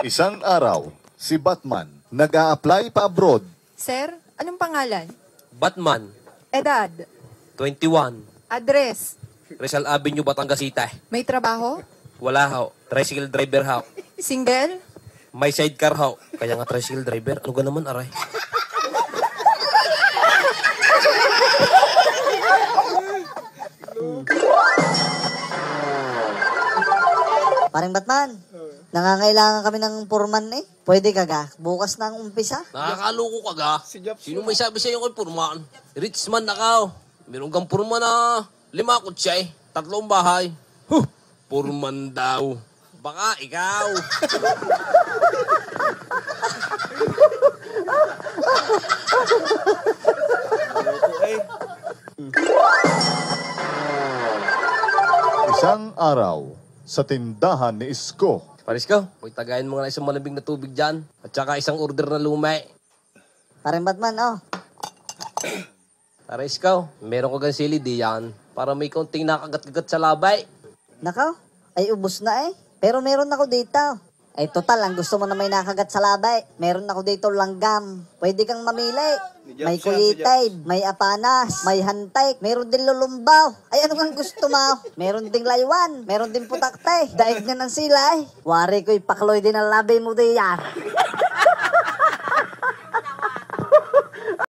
Isang araw, si Batman nag-a-apply pa abroad. Sir, anong pangalan? Batman, Edad? 21. Address? Rizal Avenue, Batangas City. May trabaho? Wala ho. Tricycle driver ho. Single? May sidecar ho. Kaya nga tricycle driver. Ano ga naman, aray? Paring Batman, nangangailangan kami ng purman eh. Pwede ka ga? Bukas na ang umpisa. Nakakaloko ka ga? Sino may sabi sa'yo kay Purman? Rich man na ka. Meron kang Purman na 5 kutsay, 3 bahay. Huh! Purman daw. Baka ikaw. Isang araw, sa tindahan ni Isko. Paris ko, huwag tagayin mo nga isang malambing na tubig dyan. At saka isang order na lumay. Paring Batman, oh. Paris ko, meron ko gan sili diyan. Para may konting nakagat-gagat sa labay. Nakaw, ay ubos na eh. Pero meron ako dito. Ay total, ang gusto mo na may nakagat sa labay. Meron ako dito langgam. Pwede kang mamili. May kuyitay, may apanas, may hantay, meron din lulumbaw. Ay ano kang gusto mo? Meron ding laywan, meron din putaktay. Daig na ng silay. Wari ko'y pakloy din ang labay mo diyan.